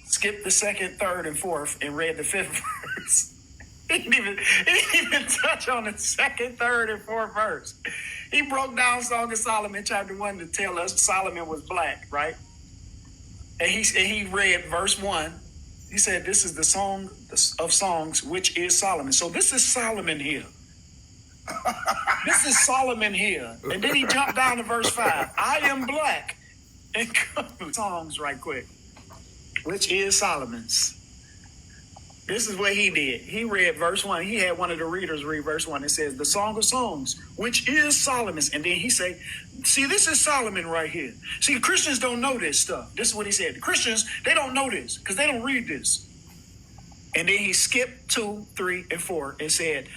skipped the second, third, and fourth, and read the fifth verse. He didn't even touch on the second, third, and fourth verse. He broke down Song of Solomon chapter 1 to tell us Solomon was black, right? And he read verse 1. He said, this is the Song of Songs, which is Solomon. So this is Solomon here. This is Solomon here. And then he jumped down to verse 5. I am black. And songs right quick, which is Solomon's. This is what he did. He read verse 1. He had one of the readers read verse 1. It says, the Song of Songs, which is Solomon's. And then he say, see, this is Solomon right here. See, the Christians don't know this stuff. This is what he said. The Christians, they don't know this because they don't read this. And then he skipped 2, 3, and 4 and said,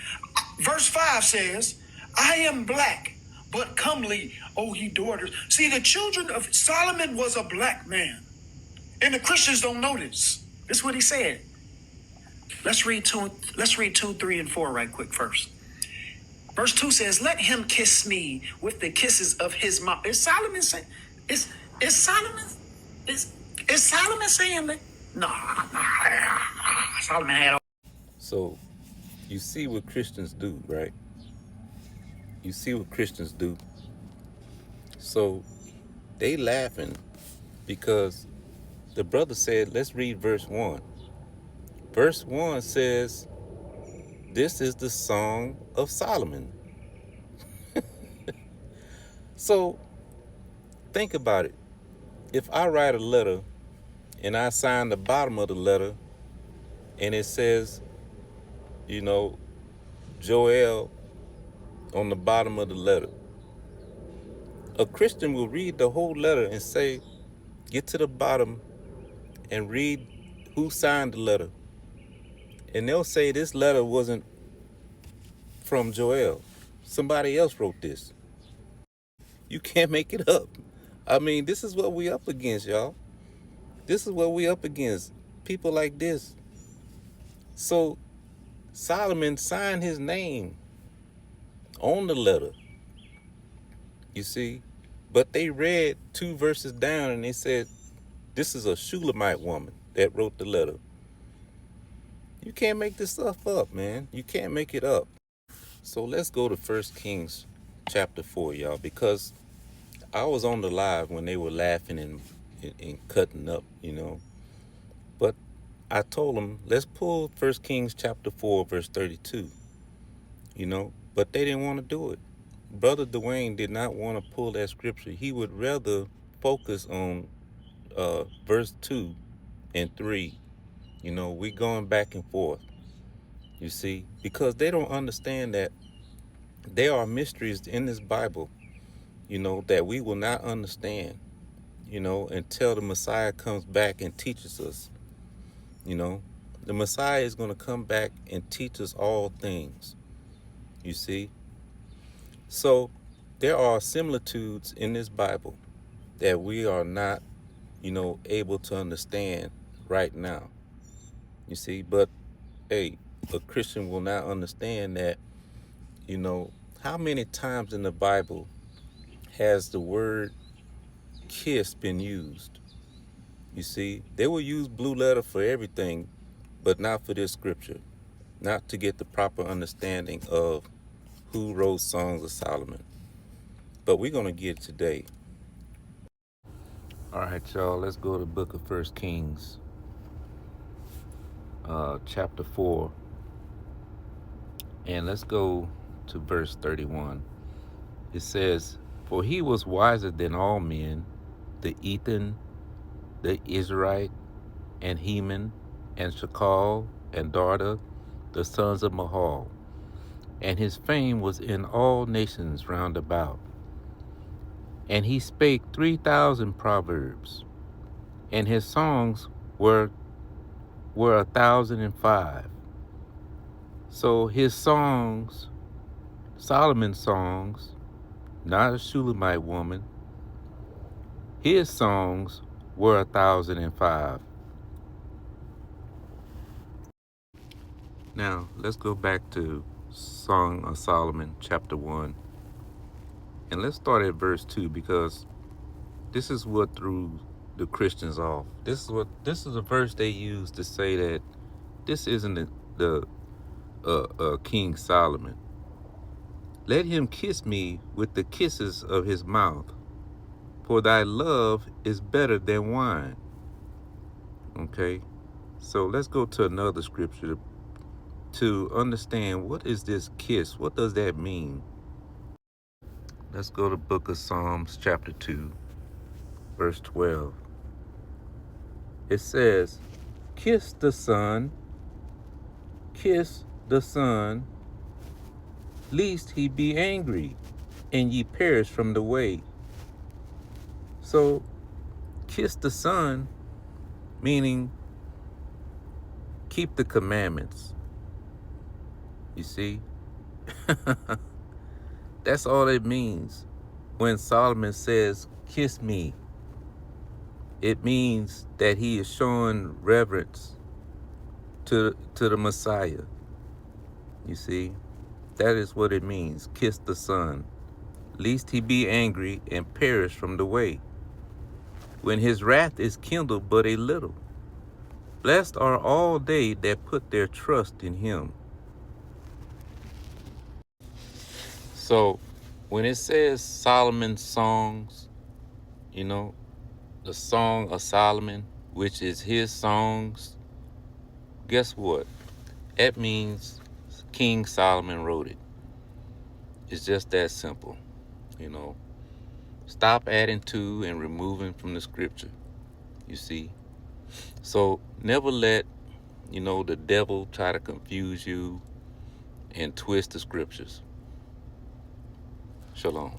verse 5 says, I am black, but comely, O ye daughters. See, the children of Solomon was a black man. And the Christians don't know this. This is what he said. Let's read 2, 3, and 4 right quick first. Verse 2 says, let him kiss me with the kisses of his mouth. Is Solomon saying, is Solomon saying that? No. Solomon had all. So you see what Christians do, right? You see what Christians do. So they laughing because the brother said, let's read verse 1. Verse 1 says, this is the Song of Solomon. So think about it. If I write a letter and I sign the bottom of the letter and it says, you know, Joel on the bottom of the letter, a Christian will read the whole letter and say, get to the bottom and read who signed the letter. And they'll say this letter wasn't from Joel. Somebody else wrote this. You can't make it up. I mean, this is what we up against, y'all. This is what we up against. People like this. So Solomon signed his name on the letter. You see? But they read 2 verses down and they said, this is a Shulamite woman that wrote the letter. You can't make this stuff up, man. You can't make it up. So let's go to 1 Kings chapter 4, y'all, because I was on the live when they were laughing and cutting up, you know. But I told them, let's pull 1 Kings chapter 4, verse 32, you know. But they didn't want to do it. Brother Dwayne did not want to pull that scripture. He would rather focus on verse 2 and 3. You know, we going back and forth, you see, because they don't understand that there are mysteries in this Bible, you know, that we will not understand, you know, until the Messiah comes back and teaches us. You know, the Messiah is going to come back and teach us all things, you see. So there are similitudes in this Bible that we are not, you know, able to understand right now. You see, but hey, a Christian will not understand that, you know, how many times in the Bible has the word kiss been used? You see, they will use blue letter for everything, but not for this scripture, not to get the proper understanding of who wrote Songs of Solomon. But we're going to get it today. All right, y'all, let's go to the book of 1 Kings. Chapter 4, and let's go to verse 31. It says, for he was wiser than all men, the Ethan, the Israelite, and Heman, and Shakal, and Darda, the sons of Mahal. And his fame was in all nations round about. And he spake 3,000 proverbs, and his songs were 1,005. So his songs, Solomon's songs, not a Shulamite woman, his songs were 1,005. Now let's go back to Song of Solomon chapter 1, and let's start at verse 2, because this is what threw the Christians off. This is a verse they use to say that this isn't the King Solomon. Let him kiss me with the kisses of his mouth, for thy love is better than wine. Okay, so let's go to another scripture to understand what is this kiss. What does that mean? Let's go to book of Psalms chapter 2, verse 12. It says, kiss the Son, lest he be angry, and ye perish from the way. So, kiss the Son, meaning keep the commandments. You see? That's all it means. When Solomon says, kiss me, it means that he is showing reverence to the Messiah. You see? That is what it means. Kiss the Son, lest he be angry and perish from the way, when his wrath is kindled but a little. Blessed are all they that put their trust in him. So, when it says Solomon's songs, you know, the Song of Solomon, which is his songs, guess what? That means King Solomon wrote it. It's just that simple, you know. Stop adding to and removing from the scripture, you see. So never let, the devil try to confuse you and twist the scriptures. Shalom.